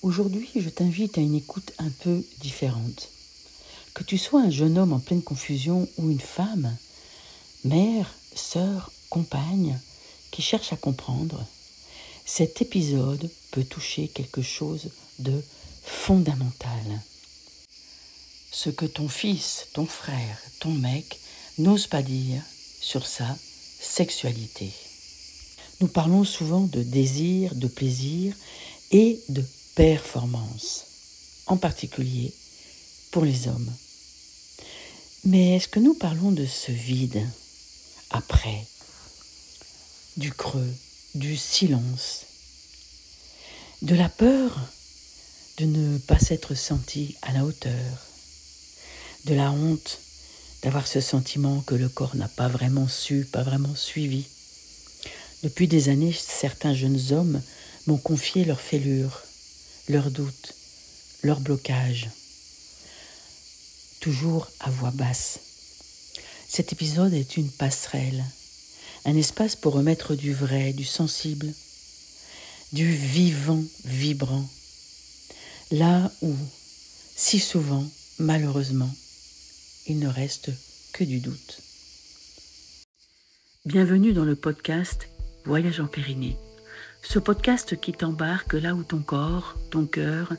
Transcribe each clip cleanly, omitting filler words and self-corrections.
Aujourd'hui, je t'invite à une écoute un peu différente. Que tu sois un jeune homme en pleine confusion ou une femme, mère, sœur, compagne, qui cherche à comprendre, cet épisode peut toucher quelque chose de fondamental. Ce que ton fils, ton frère, ton mec n'ose pas dire sur sa sexualité. Nous parlons souvent de désir, de plaisir et de performance, en particulier pour les hommes. Mais est-ce que nous parlons de ce vide après, du creux, du silence, de la peur de ne pas s'être senti à la hauteur, de la honte d'avoir ce sentiment que le corps n'a pas vraiment su, pas vraiment suivi. Depuis des années, certains jeunes hommes m'ont confié leurs fêlures, leurs doutes, leurs blocages, toujours à voix basse. Cet épisode est une passerelle, un espace pour remettre du vrai, du sensible, du vivant, vibrant, là où, si souvent, malheureusement, il ne reste que du doute. Bienvenue dans le podcast Voyage en Périnée. Ce podcast qui t'embarque là où ton corps, ton cœur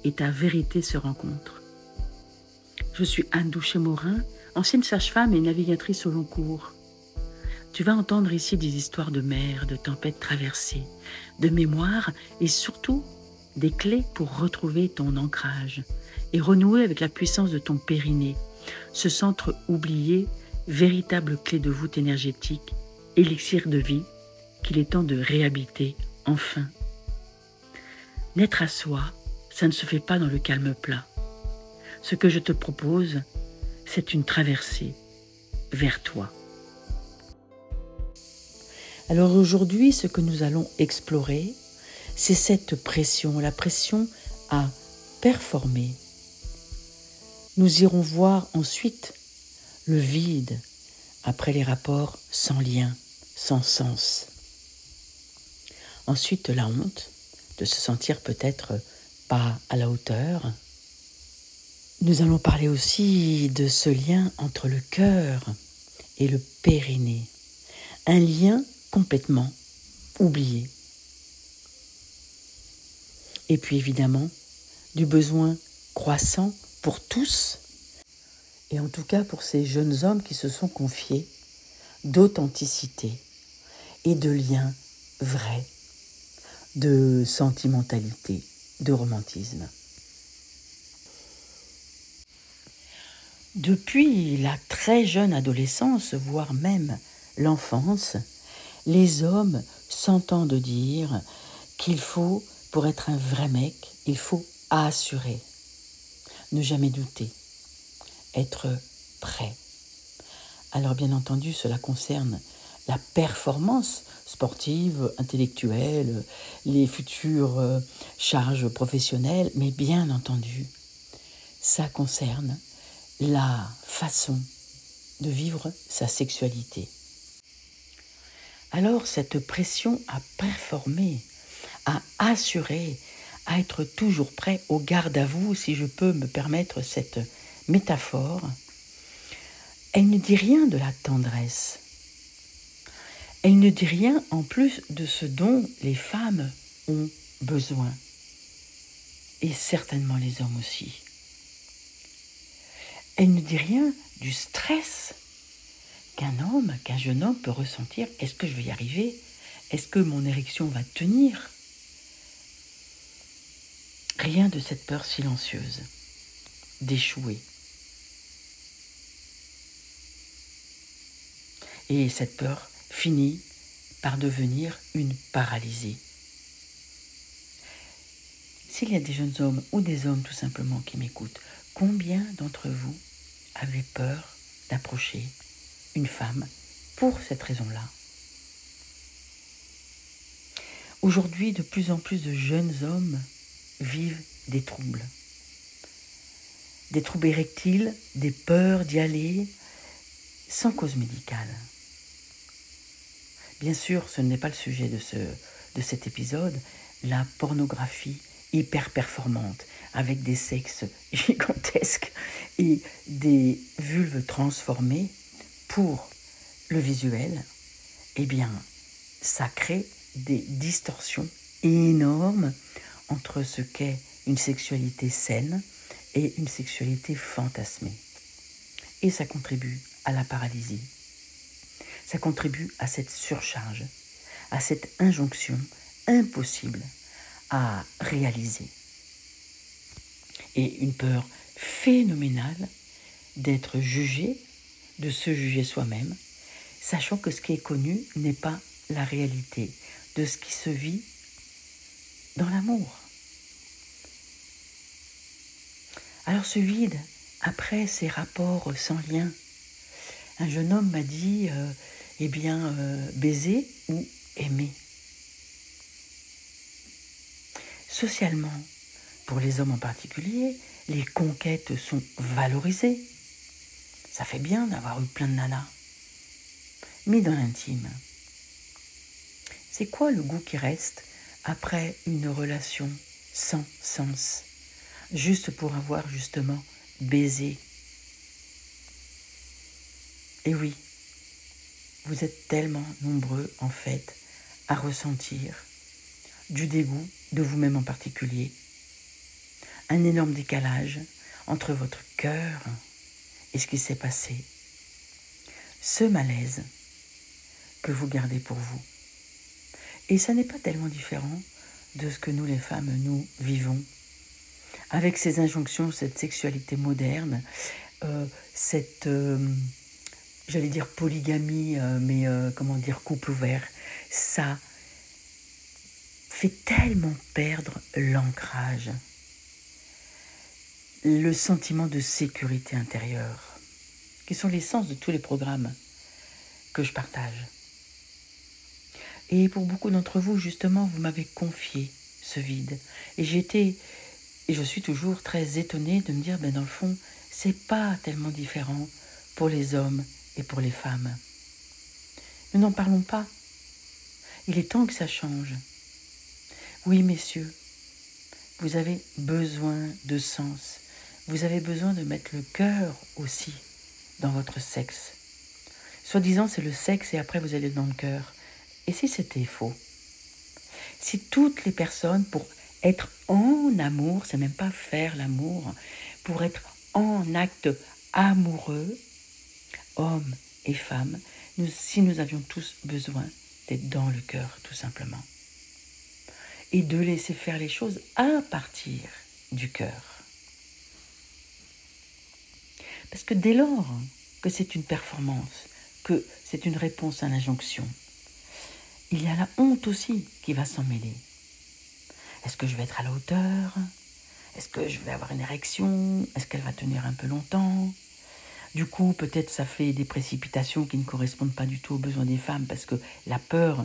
et ta vérité se rencontrent. Je suis Anne Douchet-Morin, ancienne sage-femme et navigatrice au long cours. Tu vas entendre ici des histoires de mer, de tempêtes traversées, de mémoire et surtout des clés pour retrouver ton ancrage et renouer avec la puissance de ton périnée, ce centre oublié, véritable clé de voûte énergétique, élixir de vie, qu'il est temps de réhabiter enfin. Naître à soi, ça ne se fait pas dans le calme plat. Ce que je te propose, c'est une traversée vers toi. Alors aujourd'hui, ce que nous allons explorer, c'est cette pression, la pression à performer. Nous irons voir ensuite le vide après les rapports sans lien, sans sens. Ensuite, la honte de se sentir peut-être pas à la hauteur. Nous allons parler aussi de ce lien entre le cœur et le périnée. Un lien complètement oublié. Et puis évidemment, du besoin croissant pour tous, et en tout cas pour ces jeunes hommes qui se sont confiés, d'authenticité et de liens vrais, de sentimentalité, de romantisme. Depuis la très jeune adolescence, voire même l'enfance, les hommes s'entendent dire qu'il faut, pour être un vrai mec, il faut assurer, ne jamais douter, être prêt. Alors bien entendu, cela concerne la performance sportive, intellectuelle, les futures charges professionnelles, mais bien entendu, ça concerne la façon de vivre sa sexualité. Alors cette pression à performer, à assurer, à être toujours prêt au garde à vous, si je peux me permettre cette métaphore, elle ne dit rien de la tendresse. Elle ne dit rien en plus de ce dont les femmes ont besoin. Et certainement les hommes aussi. Elle ne dit rien du stress qu'un jeune homme peut ressentir. Est-ce que je vais y arriver? Est-ce que mon érection va tenir? Rien de cette peur silencieuse d'échouer. Et cette peur finit par devenir une paralysie. S'il y a des jeunes hommes ou des hommes tout simplement qui m'écoutent, combien d'entre vous avez peur d'approcher une femme pour cette raison-là? Aujourd'hui, de plus en plus de jeunes hommes vivent des troubles érectiles, des peurs d'y aller sans cause médicale. Bien sûr, ce n'est pas le sujet de cet épisode. La pornographie hyper performantes, avec des sexes gigantesques et des vulves transformées pour le visuel, eh bien, ça crée des distorsions énormes entre ce qu'est une sexualité saine et une sexualité fantasmée. Et ça contribue à la paralysie. Ça contribue à cette surcharge, à cette injonction impossible à réaliser. Et une peur phénoménale d'être jugé, de se juger soi-même, sachant que ce qui est connu n'est pas la réalité de ce qui se vit dans l'amour. Alors ce vide, après ces rapports sans lien, un jeune homme m'a dit, baiser ou aimer. Socialement, pour les hommes en particulier, les conquêtes sont valorisées. Ça fait bien d'avoir eu plein de nanas. Mais dans l'intime, c'est quoi le goût qui reste après une relation sans sens, juste pour avoir justement baisé? Et oui, vous êtes tellement nombreux en fait à ressentir du dégoût de vous-même en particulier, un énorme décalage entre votre cœur et ce qui s'est passé, ce malaise que vous gardez pour vous. Et ça n'est pas tellement différent de ce que nous les femmes, nous vivons, avec ces injonctions, cette sexualité moderne, cette, j'allais dire polygamie, couple ouvert, ça fait tellement perdre l'ancrage, le sentiment de sécurité intérieure, qui sont l'essence de tous les programmes que je partage. Et pour beaucoup d'entre vous, justement, vous m'avez confié ce vide. Et je suis toujours très étonnée de me dire, dans le fond, c'est pas tellement différent pour les hommes et pour les femmes. Nous n'en parlons pas. Il est temps que ça change. Oui, messieurs, vous avez besoin de sens. Vous avez besoin de mettre le cœur aussi dans votre sexe. Soi-disant, c'est le sexe et après vous allez dans le cœur. Et si c'était faux? Si toutes les personnes, pour être en amour, c'est même pas faire l'amour, pour être en acte amoureux, hommes et femmes, si nous avions tous besoin d'être dans le cœur, tout simplement. Et de laisser faire les choses à partir du cœur. Parce que dès lors que c'est une performance, que c'est une réponse à l'injonction, il y a la honte aussi qui va s'en mêler. Est-ce que je vais être à la hauteur? Est-ce que je vais avoir une érection? Est-ce qu'elle va tenir un peu longtemps? Du coup, peut-être ça fait des précipitations qui ne correspondent pas du tout aux besoins des femmes parce que la peur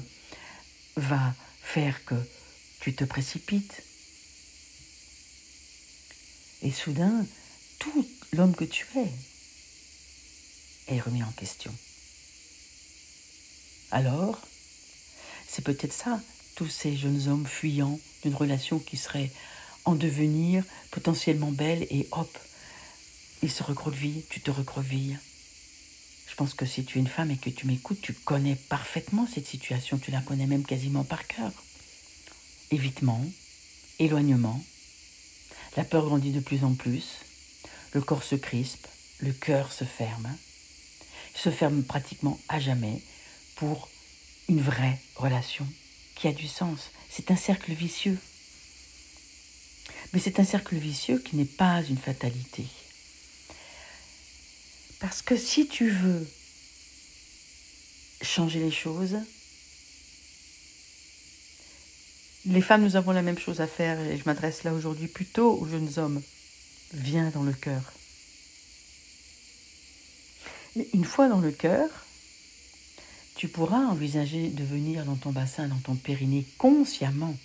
va faire que tu te précipites. Et soudain, tout l'homme que tu es est remis en question. Alors, c'est peut-être ça, tous ces jeunes hommes fuyant d'une relation qui serait en devenir, potentiellement belle, et hop, ils se recroquevillent, tu te recroquevilles. Je pense que si tu es une femme et que tu m'écoutes, tu connais parfaitement cette situation, tu la connais même quasiment par cœur. Évitement, éloignement, la peur grandit de plus en plus, le corps se crispe, le cœur se ferme pratiquement à jamais pour une vraie relation qui a du sens. C'est un cercle vicieux. Mais c'est un cercle vicieux qui n'est pas une fatalité. Parce que si tu veux changer les choses, les femmes, nous avons la même chose à faire et je m'adresse là aujourd'hui plutôt aux jeunes hommes. Viens dans le cœur. Mais une fois dans le cœur, tu pourras envisager de venir dans ton bassin, dans ton périnée, consciemment.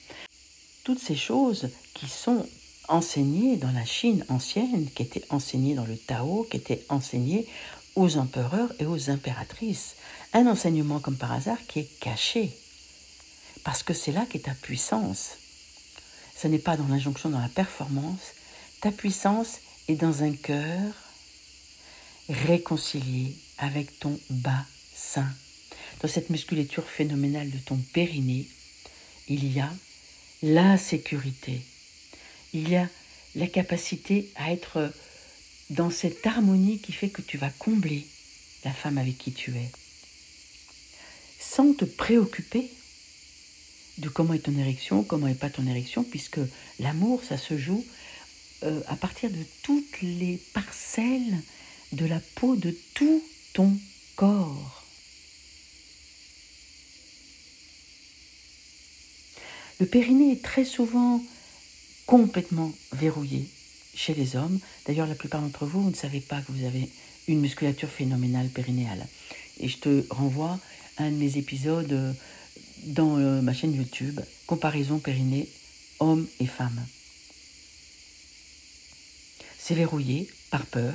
Toutes ces choses qui sont enseignées dans la Chine ancienne, qui étaient enseignées dans le Tao, qui étaient enseignées aux empereurs et aux impératrices. Un enseignement comme par hasard qui est caché. Parce que c'est là qu'est ta puissance. Ce n'est pas dans l'injonction, dans la performance. Ta puissance est dans un cœur réconcilié avec ton bassin. Dans cette musculature phénoménale de ton périnée, il y a la sécurité. Il y a la capacité à être dans cette harmonie qui fait que tu vas combler la femme avec qui tu es. Sans te préoccuper de comment est ton érection, comment n'est pas ton érection, puisque l'amour, ça se joue à partir de toutes les parcelles de la peau de tout ton corps. Le périnée est très souvent complètement verrouillé chez les hommes. D'ailleurs, la plupart d'entre vous, vous ne savez pas que vous avez une musculature phénoménale périnéale. Et je te renvoie à un de mes épisodes dans ma chaîne YouTube, comparaison périnée hommes et femmes. C'est verrouillé par peur,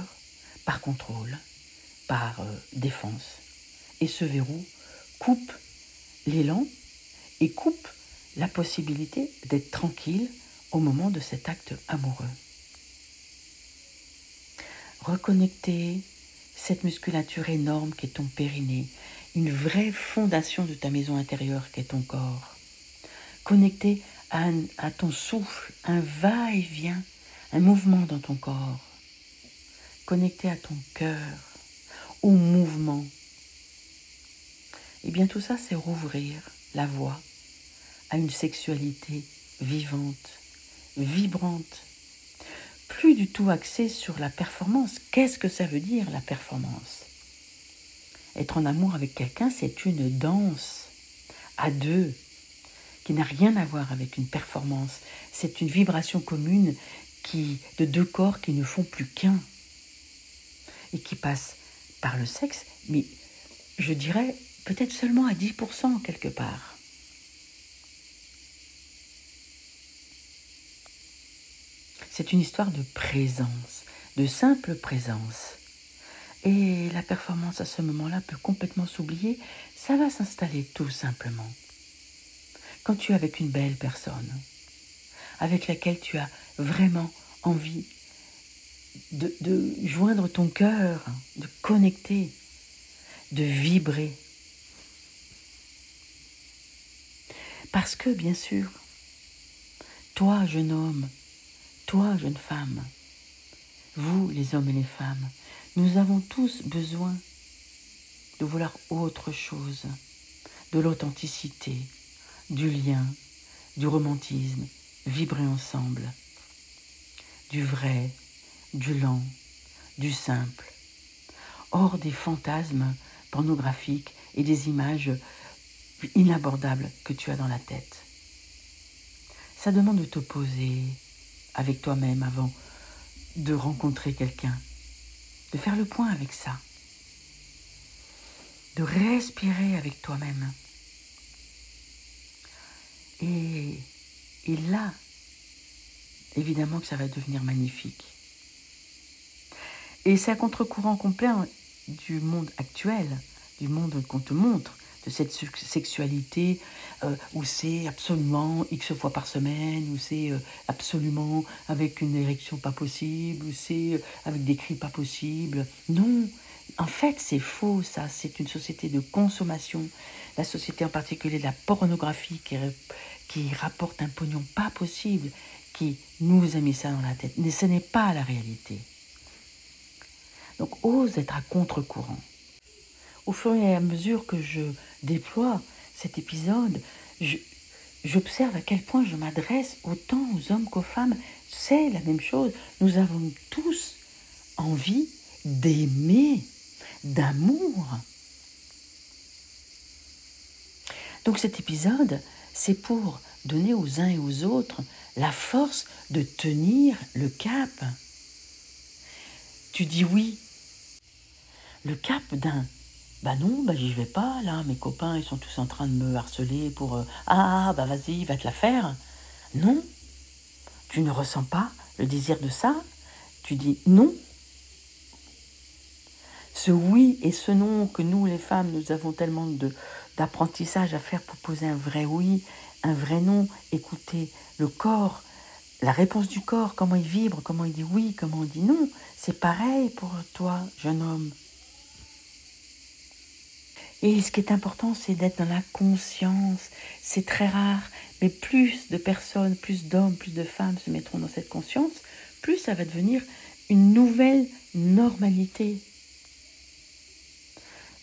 par contrôle, par défense. Et ce verrou coupe l'élan et coupe la possibilité d'être tranquille au moment de cet acte amoureux. Reconnecter cette musculature énorme qui est ton périnée, une vraie fondation de ta maison intérieure qui est ton corps. Connecter à ton souffle, un va-et-vient, un mouvement dans ton corps. Connecter à ton cœur, au mouvement. Et bien tout ça, c'est rouvrir la voie à une sexualité vivante, vibrante, plus du tout axée sur la performance. Qu'est-ce que ça veut dire, la performance ? Être en amour avec quelqu'un, c'est une danse à deux, qui n'a rien à voir avec une performance. C'est une vibration commune de deux corps qui ne font plus qu'un et qui passe par le sexe, mais je dirais peut-être seulement à 10% quelque part. C'est une histoire de présence, de simple présence. Et la performance à ce moment-là peut complètement s'oublier, ça va s'installer tout simplement. Quand tu es avec une belle personne, avec laquelle tu as vraiment envie de joindre ton cœur, de connecter, de vibrer. Parce que, bien sûr, toi, jeune homme, toi, jeune femme, vous, les hommes et les femmes, nous avons tous besoin de vouloir autre chose, de l'authenticité, du lien, du romantisme, vibrer ensemble, du vrai, du lent, du simple, hors des fantasmes pornographiques et des images inabordables que tu as dans la tête. Ça demande de te poser avec toi-même avant de rencontrer quelqu'un, de faire le point avec ça, de respirer avec toi-même. Et là, évidemment que ça va devenir magnifique. Et c'est à contre-courant complet du monde actuel, du monde qu'on te montre, de cette sexualité où c'est absolument X fois par semaine, où c'est absolument avec une érection pas possible, où c'est avec des cris pas possibles. Non, en fait c'est faux ça, c'est une société de consommation, la société en particulier de la pornographie qui rapporte un pognon pas possible, qui nous a mis ça dans la tête, mais ce n'est pas la réalité. Donc ose être à contre-courant. Au fur et à mesure que je déploie cet épisode, j'observe à quel point je m'adresse autant aux hommes qu'aux femmes. C'est la même chose. Nous avons tous envie d'aimer, d'amour. Donc cet épisode, c'est pour donner aux uns et aux autres la force de tenir le cap. Tu dis oui. Le cap d'un « Bah non, j'y vais pas, là, mes copains, ils sont tous en train de me harceler pour « Ah, vas-y, va te la faire ». Non, tu ne ressens pas le désir de ça, tu dis non. Ce oui et ce non que nous, les femmes, nous avons tellement d'apprentissage à faire pour poser un vrai oui, un vrai non, écouter le corps, la réponse du corps, comment il vibre, comment il dit oui, comment il dit non. C'est pareil pour toi, jeune homme. Et ce qui est important, c'est d'être dans la conscience. C'est très rare, mais plus de personnes, plus d'hommes, plus de femmes se mettront dans cette conscience, plus ça va devenir une nouvelle normalité.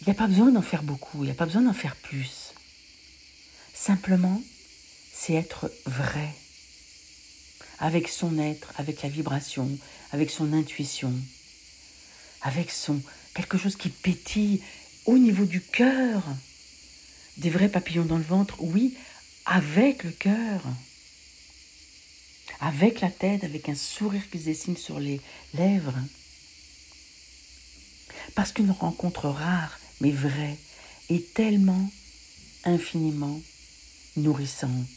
Il n'y a pas besoin d'en faire beaucoup, il n'y a pas besoin d'en faire plus. Simplement, c'est être vrai. Avec son être, avec la vibration, avec son intuition, avec quelque chose qui pétille au niveau du cœur. Des vrais papillons dans le ventre, oui, avec le cœur. Avec la tête, avec un sourire qui se dessine sur les lèvres. Parce qu'une rencontre rare, mais vraie, est tellement infiniment nourrissante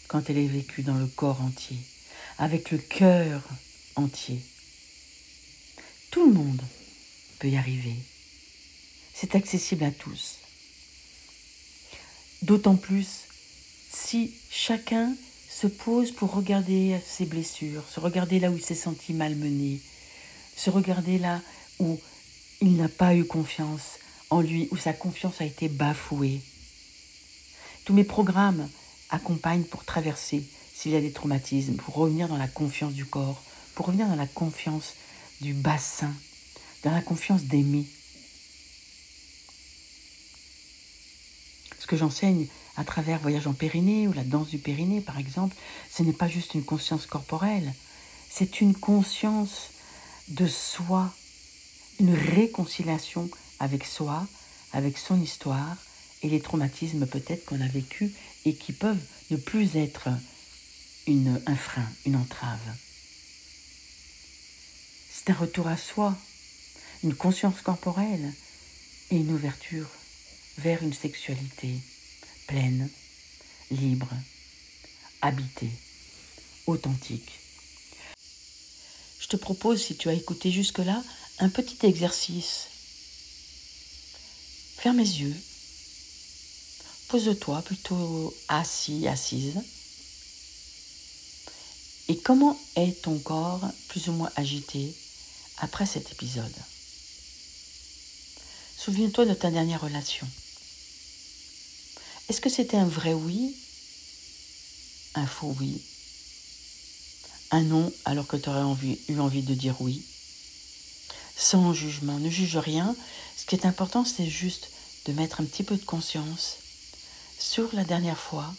quand elle est vécue dans le corps entier, avec le cœur entier. Tout le monde peut y arriver. C'est accessible à tous. D'autant plus si chacun se pose pour regarder ses blessures, se regarder là où il s'est senti malmené, se regarder là où il n'a pas eu confiance en lui, où sa confiance a été bafouée. Tous mes programmes accompagnent pour traverser s'il y a des traumatismes, pour revenir dans la confiance du corps, pour revenir dans la confiance du bassin, dans la confiance d'aimer. Ce que j'enseigne à travers Voyage en Périnée ou la danse du Périnée, par exemple, ce n'est pas juste une conscience corporelle, c'est une conscience de soi, une réconciliation avec soi, avec son histoire et les traumatismes peut-être qu'on a vécus et qui peuvent ne plus être un frein, une entrave. C'est un retour à soi, une conscience corporelle et une ouverture vers une sexualité pleine, libre, habitée, authentique. Je te propose, si tu as écouté jusque-là, un petit exercice. Ferme les yeux. Pose-toi plutôt assis, assise. Et comment est ton corps plus ou moins agité après cet épisode? Souviens-toi de ta dernière relation. Est-ce que c'était un vrai oui? Un faux oui? Un non alors que tu aurais eu envie de dire oui? Sans jugement, ne juge rien. Ce qui est important, c'est juste de mettre un petit peu de conscience sur la dernière fois,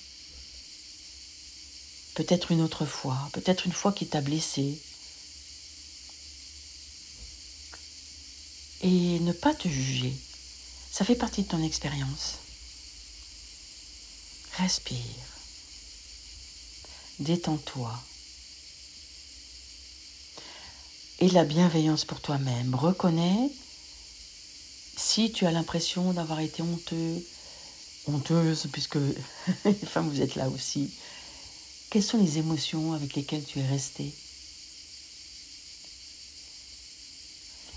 peut-être une autre fois, peut-être une fois qui t'a blessé. Et ne pas te juger. Ça fait partie de ton expérience. Respire. Détends-toi. Et la bienveillance pour toi-même. Reconnais si tu as l'impression d'avoir été honteuse, puisque les femmes, vous êtes là aussi. Quelles sont les émotions avec lesquelles tu es restée?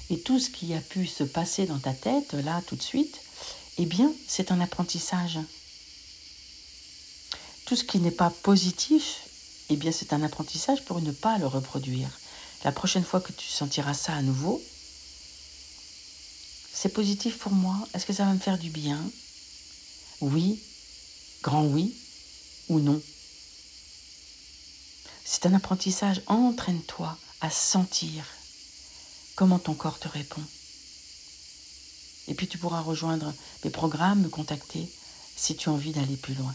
Et tout ce qui a pu se passer dans ta tête, là, tout de suite, eh bien, c'est un apprentissage. Tout ce qui n'est pas positif, eh bien, c'est un apprentissage pour ne pas le reproduire. La prochaine fois que tu sentiras ça à nouveau, c'est positif pour moi. Est-ce que ça va me faire du bien? Oui, grand oui ou non. C'est un apprentissage. Entraîne-toi à sentir comment ton corps te répond. Et puis tu pourras rejoindre mes programmes, me contacter si tu as envie d'aller plus loin.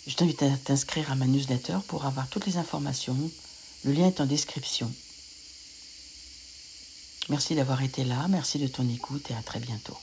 Je t'invite à t'inscrire à ma newsletter pour avoir toutes les informations. Le lien est en description. Merci d'avoir été là, merci de ton écoute et à très bientôt.